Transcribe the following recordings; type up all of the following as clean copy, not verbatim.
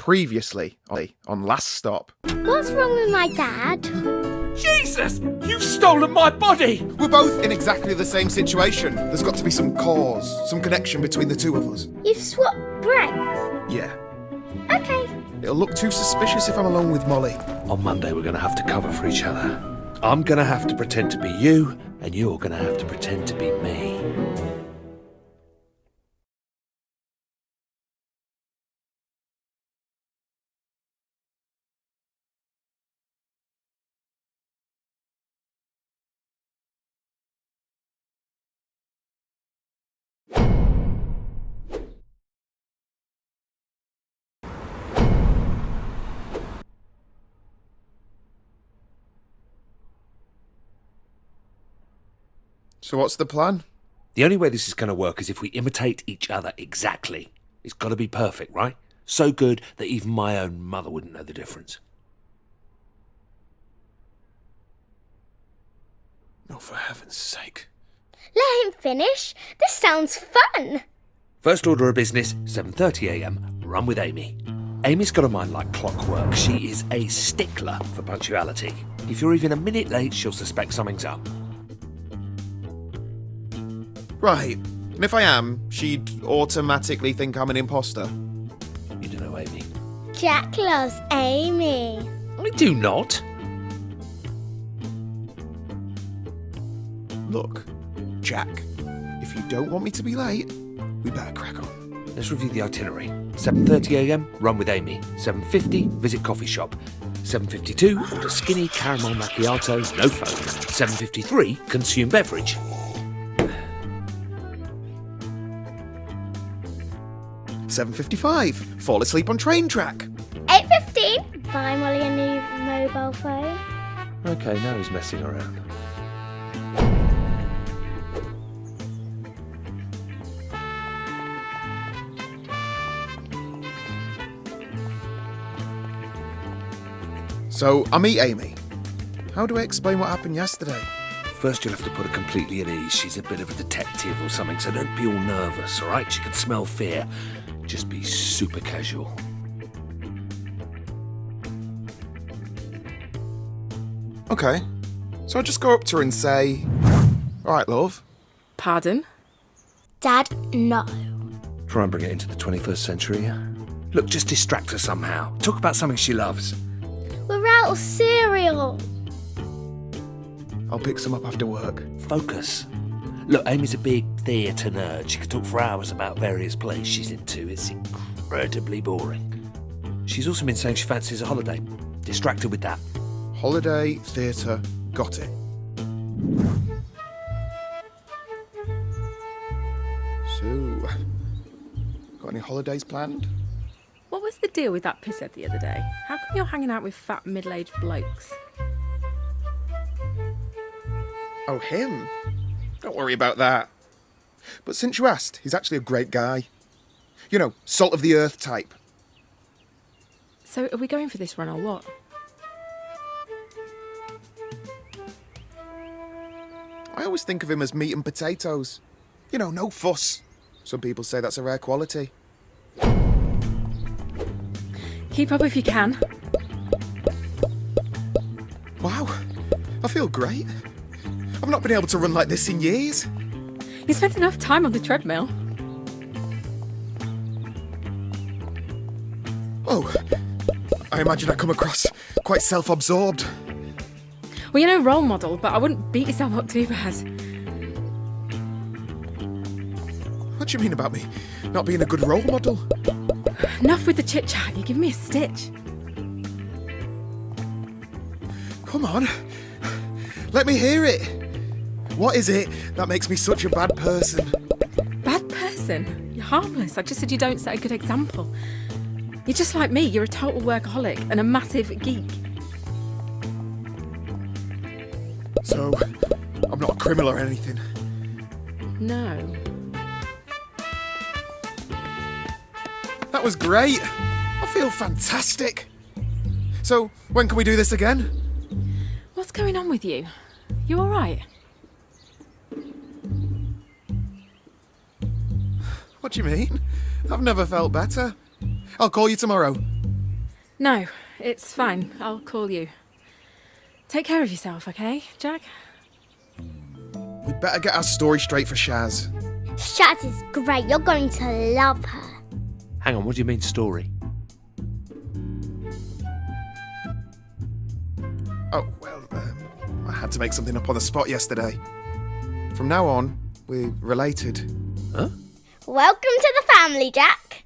previously on Last Stop. What's wrong with my dad? Jesus! You've stolen my body! We're both in exactly the same situation. There's got to be some cause, some connection between the two of us. You've swapped brains? Yeah. Okay. It'll look too suspicious if I'm alone with Molly. On Monday, we're going to have to cover for each other. I'm going to have to pretend to be you, and you're going to have to pretend to be me. So what's the plan? The only way this is going to work is if we imitate each other exactly. It's got to be perfect, right? So good that even my own mother wouldn't know the difference. Oh, for heaven's sake. Let him finish. This sounds fun. First order of business, 7:30 a.m, run with Amy. Amy's got a mind like clockwork. She is a stickler for punctuality. If you're even a minute late, she'll suspect something's up. Right. And if I am, she'd automatically think I'm an imposter. You don't know Amy. Jack loves Amy. I do not. Look, Jack, if you don't want me to be late, we better crack on. Let's review the itinerary. 7:30 a.m, run with Amy. 7:50, visit coffee shop. 7:52, order skinny caramel macchiato, no phone. 7:53, consume beverage. 7:55, fall asleep on train track. 8:15, buy Molly a new mobile phone. Okay, now he's messing around. So, I meet Amy. How do I explain what happened yesterday? First, you'll have to put her completely at ease. She's a bit of a detective or something, so don't be all nervous, all right? She can smell fear. Just be super casual. Okay. So I just go up to her and say, all right, love. Pardon? Dad, no. Try and bring it into the 21st century. Look, just distract her somehow. Talk about something she loves. We're out of cereal. I'll pick some up after work. Focus. Look, Amy's a big theatre nerd. She could talk for hours about various plays she's into. It's incredibly boring. She's also been saying she fancies a holiday. Distract her with that. Holiday, theatre, got it. So, got any holidays planned? What was the deal with that pisshead the other day? How come you're hanging out with fat middle-aged blokes? Oh, him? Don't worry about that. But since you asked, he's actually a great guy. You know, salt of the earth type. So are we going for this run or what? I always think of him as meat and potatoes. You know, no fuss. Some people say that's a rare quality. Keep up if you can. Wow, I feel great. I've not been able to run like this in years. You spent enough time on the treadmill. Oh, I imagine I come across quite self-absorbed. Well, you're no role model, but I wouldn't beat yourself up too bad. What do you mean about me not being a good role model? Enough with the chit-chat, you're giving me a stitch. Come on, let me hear it. What is it that makes me such a bad person? Bad person? You're harmless. I just said you don't set a good example. You're just like me, you're a total workaholic and a massive geek. So, I'm not a criminal or anything. No. That was great. I feel fantastic. So, when can we do this again? What's going on with you? You all right? What do you mean? I've never felt better. I'll call you tomorrow. No, it's fine. I'll call you. Take care of yourself, okay, Jack? We'd better get our story straight for Shaz. Shaz is great. You're going to love her. Hang on, what do you mean story? Oh, well, I had to make something up on the spot yesterday. From now on, we're related. Huh? Welcome to the family, Jack.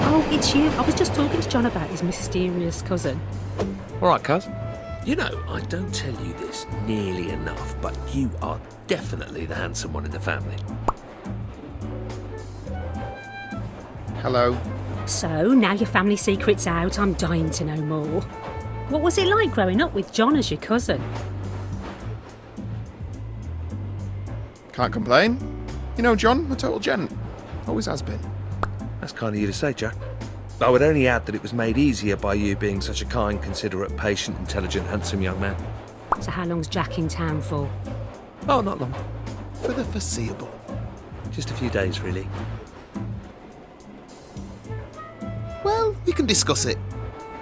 Oh, it's you. I was just talking to John about his mysterious cousin. All right, cuz. You know, I don't tell you this nearly enough, but you are definitely the handsome one in the family. Hello. So, now your family secret's out, I'm dying to know more. What was it like growing up with John as your cousin? Can't complain. You know, John, a total gent. Always has been. That's kind of you to say, Jack. I would only add that it was made easier by you being such a kind, considerate, patient, intelligent, handsome young man. So how long's Jack in town for? Oh, not long. For the foreseeable. Just a few days, really. Well, we can discuss it.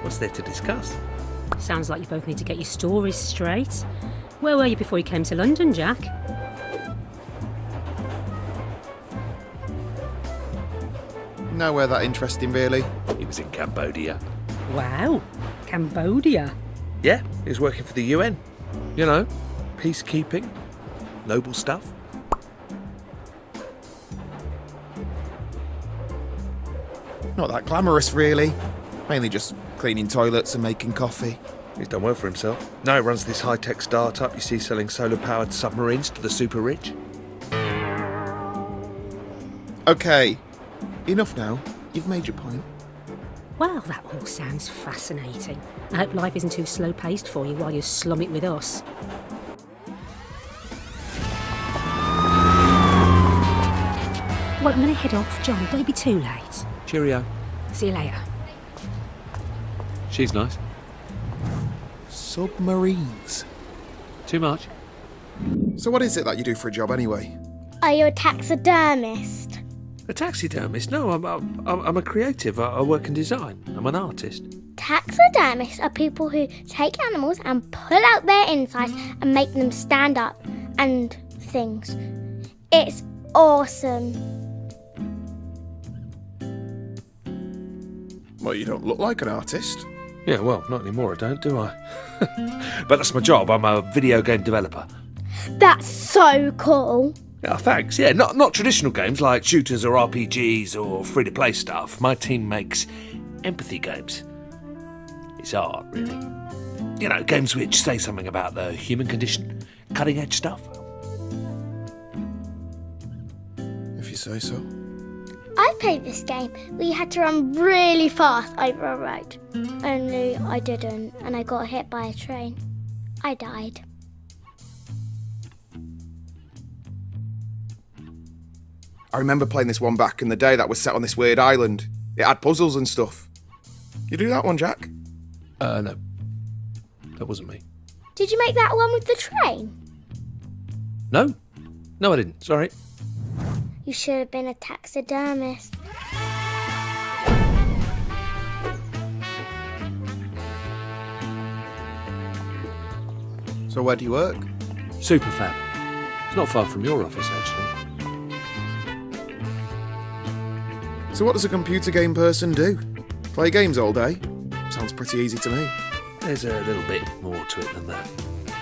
What's there to discuss? Sounds like you both need to get your stories straight. Where were you before you came to London, Jack? Nowhere that interesting, really. He was in Cambodia. Wow, Cambodia. Yeah, he was working for the UN. You know, peacekeeping, noble stuff. Not that glamorous, really. Mainly just cleaning toilets and making coffee. He's done well for himself. Now he runs this high-tech startup you see selling solar-powered submarines to the super rich. Okay, enough now. You've made your point. Well, that all sounds fascinating. I hope life isn't too slow-paced for you while you slum it with us. Well, I'm going to head off, John. Don't be too late. Cheerio. See you later. She's nice. Submarines. Too much? So what is it that you do for a job, anyway? Are you a taxidermist? A taxidermist? No, I'm a creative. I work in design. I'm an artist. Taxidermists are people who take animals and pull out their insides and make them stand up and things. It's awesome. Well, you don't look like an artist. Yeah, well, not anymore, I don't, do I? But that's my job. I'm a video game developer. That's so cool. Yeah, thanks. Yeah, not traditional games like shooters or RPGs or free-to-play stuff. My team makes empathy games. It's art, really. You know, games which say something about the human condition. Cutting-edge stuff. If you say so. I played this game where you had to run really fast over a road. Only I didn't, and I got hit by a train. I died. I remember playing this one back in the day that was set on this weird island. It had puzzles and stuff. You do that one, Jack? No. That wasn't me. Did you make that one with the train? No? No, I didn't. Sorry. You should have been a taxidermist. So where do you work? Superfab. It's not far from your office, actually. So what does a computer game person do? Play games all day? Sounds pretty easy to me. There's a little bit more to it than that.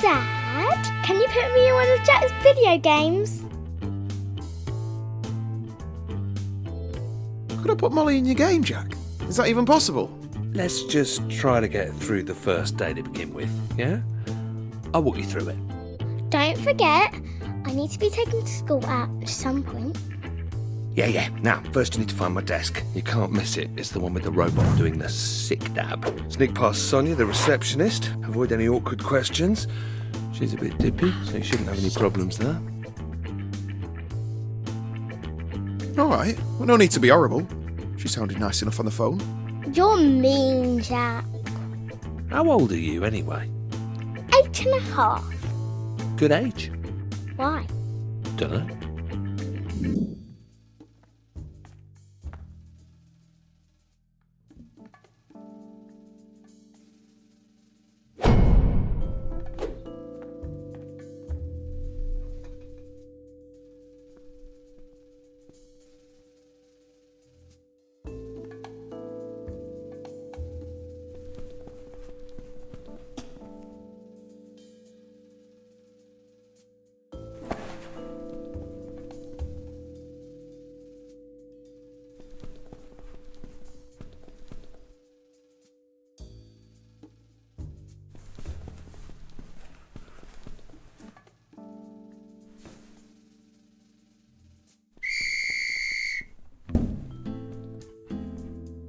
Dad, can you put me in one of Jack's video games? Could I put Molly in your game, Jack? Is that even possible? Let's just try to get through the first day to begin with, yeah? I'll walk you through it. Don't forget, I need to be taken to school at some point. Yeah. Now, first you need to find my desk. You can't miss it. It's the one with the robot doing the sick dab. Sneak past Sonia, the receptionist. Avoid any awkward questions. She's a bit dippy, so you shouldn't have any problems there. All right. Well, no need to be horrible. She sounded nice enough on the phone. You're mean, Jack. How old are you anyway? 8.5. Good age? Why? Dunno.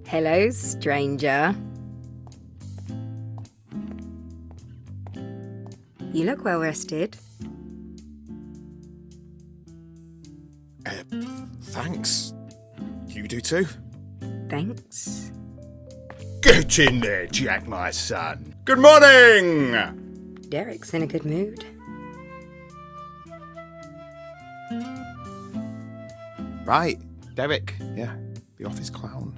Hello, stranger. You look well rested. Thanks. You do too. Thanks. Get in there, Jack, my son. Good morning! Derek's in a good mood. Right, Derek. Yeah, the office clown.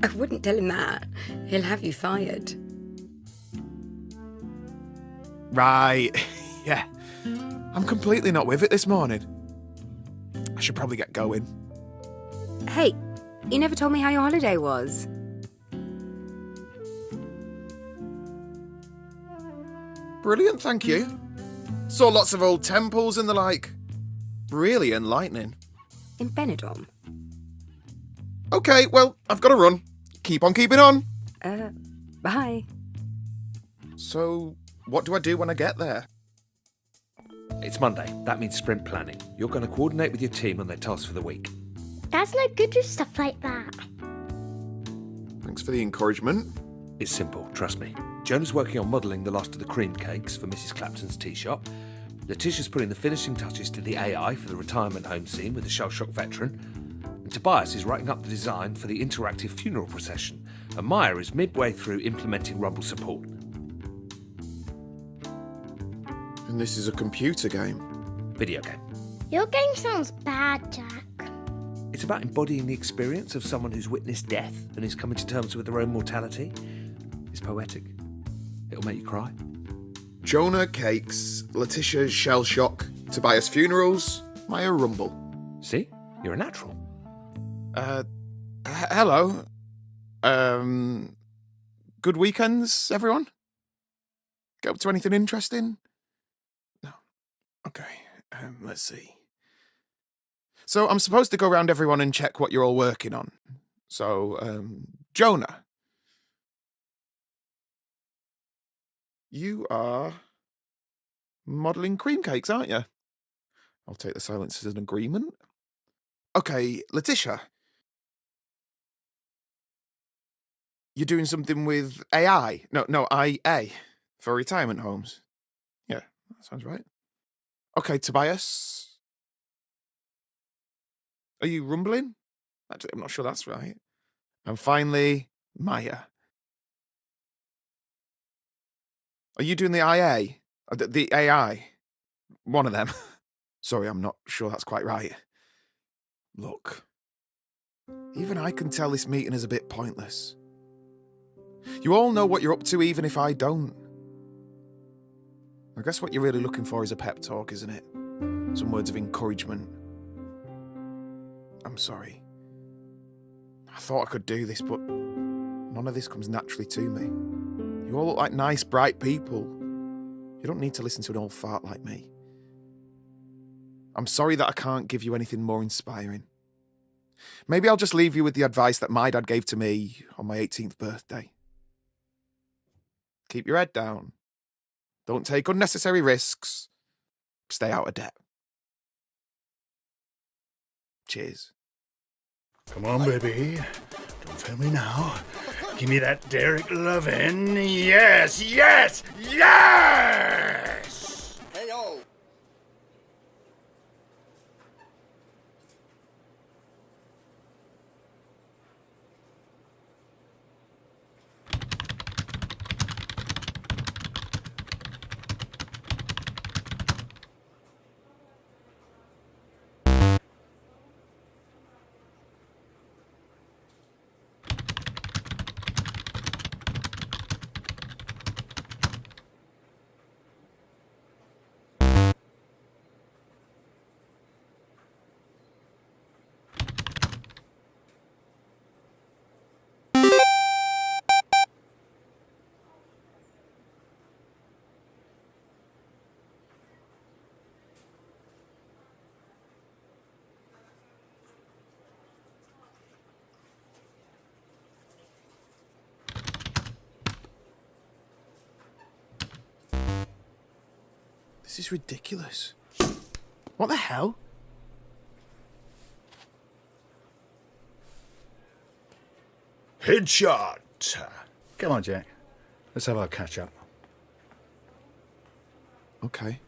I wouldn't tell him that. He'll have you fired. Right, yeah. I'm completely not with it this morning. I should probably get going. Hey, you never told me how your holiday was. Brilliant, thank you. Saw lots of old temples and the like. Really enlightening. In Benidorm. Okay, well, I've got to run. Keep on keeping on. Bye. So, what do I do when I get there? It's Monday. That means sprint planning. You're going to coordinate with your team on their tasks for the week. Dad's no good with stuff like that. Thanks for the encouragement. It's simple, trust me. Jonah's working on modelling the last of the cream cakes for Mrs. Clapton's tea shop. Letitia's putting the finishing touches to the AI for the retirement home scene with the shell-shock veteran. And Tobias is writing up the design for the interactive funeral procession. And Maya is midway through implementing Rumble support. And this is a computer game. Video game. Your game sounds bad, Jack. It's about embodying the experience of someone who's witnessed death and is coming to terms with their own mortality. It's poetic. It'll make you cry. Jonah cakes, Letitia's shell shock, Tobias funerals, Maya Rumble. See? You're a natural. Hello. Good weekends, everyone? Get up to anything interesting? No. Okay, let's see. So I'm supposed to go around everyone and check what you're all working on. So, Jonah. You are modelling cream cakes, aren't you? I'll take the silence as an agreement. Okay, Letitia. You're doing something with AI. No, IA. For retirement homes. Yeah, that sounds right. Okay, Tobias. Are you rumbling? Actually, I'm not sure that's right. And finally, Maya. Are you doing the IA? The AI? One of them. Sorry, I'm not sure that's quite right. Look. Even I can tell this meeting is a bit pointless. You all know what you're up to, even if I don't. I guess what you're really looking for is a pep talk, isn't it? Some words of encouragement. I'm sorry. I thought I could do this, but none of this comes naturally to me. You all look like nice, bright people. You don't need to listen to an old fart like me. I'm sorry that I can't give you anything more inspiring. Maybe I'll just leave you with the advice that my dad gave to me on my 18th birthday. Keep your head down. Don't take unnecessary risks. Stay out of debt. Cheers. Come on, baby. Don't fail me now. Give me that Derek lovin'. Yes, yes, yes! Hey, yo! This is ridiculous. What the hell? Headshot. Come on, Jack. Let's have our catch up. Okay.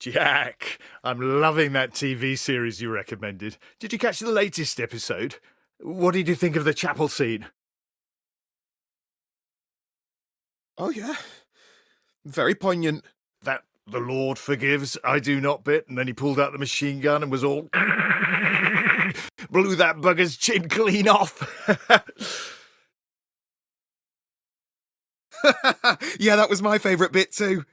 Jack, I'm loving that TV series you recommended. Did you catch the latest episode? What did you think of the chapel scene? Oh, yeah. Very poignant. That the Lord forgives, I do not bit, and then he pulled out the machine gun and was all... blew that bugger's chin clean off. Yeah, that was my favourite bit too.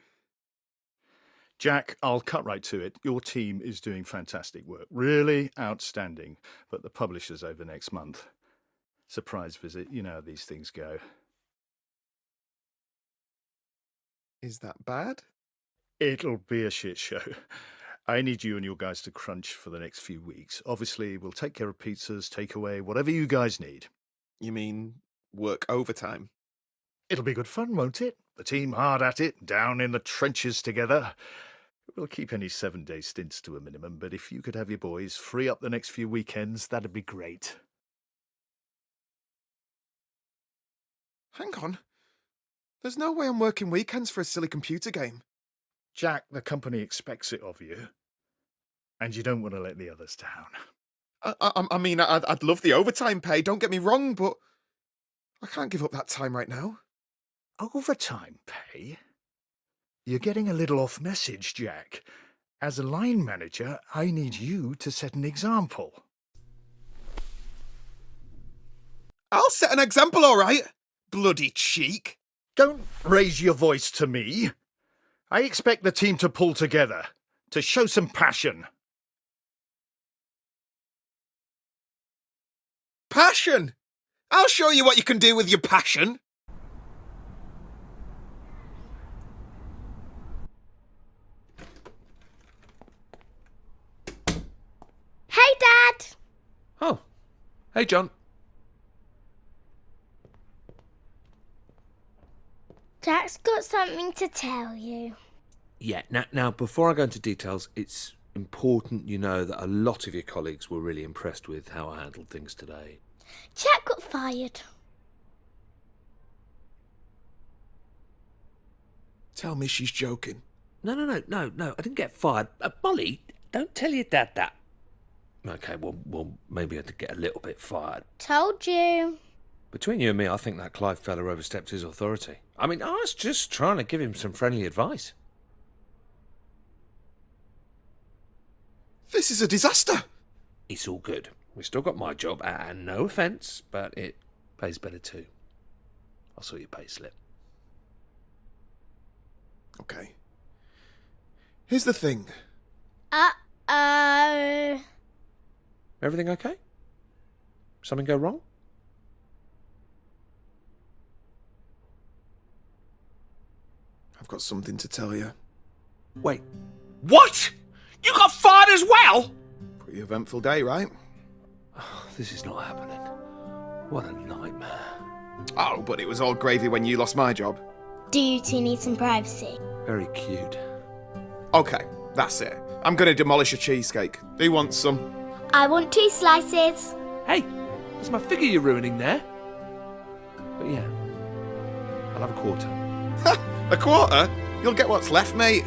Jack, I'll cut right to it. Your team is doing fantastic work. Really outstanding. But the publisher's over next month. Surprise visit. You know how these things go. Is that bad? It'll be a shit show. I need you and your guys to crunch for the next few weeks. Obviously, we'll take care of pizzas, takeaway, whatever you guys need. You mean work overtime? It'll be good fun, won't it? The team hard at it, down in the trenches together. We'll keep any 7-day stints to a minimum, but if you could have your boys free up the next few weekends, that'd be great. Hang on. There's no way I'm working weekends for a silly computer game. Jack, the company expects it of you, and you don't want to let the others down. I mean, I'd love the overtime pay, don't get me wrong, but I can't give up that time right now. Overtime pay? You're getting a little off message, Jack. As a line manager, I need you to set an example. I'll set an example, all right. Bloody cheek. Don't raise your voice to me. I expect the team to pull together, to show some passion. Passion? I'll show you what you can do with your passion. Hey, Dad! Oh. Hey, John. Jack's got something to tell you. Yeah, now before I go into details, it's important you know that a lot of your colleagues were really impressed with how I handled things today. Jack got fired. Tell me she's joking. No, I didn't get fired. Molly, don't tell your dad that. Okay, well, maybe I did get a little bit fired. Told you. Between you and me, I think that Clive fella overstepped his authority. I mean, I was just trying to give him some friendly advice. This is a disaster. It's all good. We've still got my job, and no offence, but it pays better too. I'll sort your pay slip. Okay. Here's the thing. Uh-oh. Everything okay? Something go wrong? I've got something to tell you. Wait, what? You got fired as well? Pretty eventful day, right? Oh, this is not happening. What a nightmare. Oh, but it was all gravy when you lost my job. Do you two need some privacy? Very cute. Okay, that's it. I'm gonna demolish a cheesecake. Who wants some? I want 2 slices. Hey, that's my figure you're ruining there. But yeah, I'll have a quarter. A quarter? You'll get what's left, mate.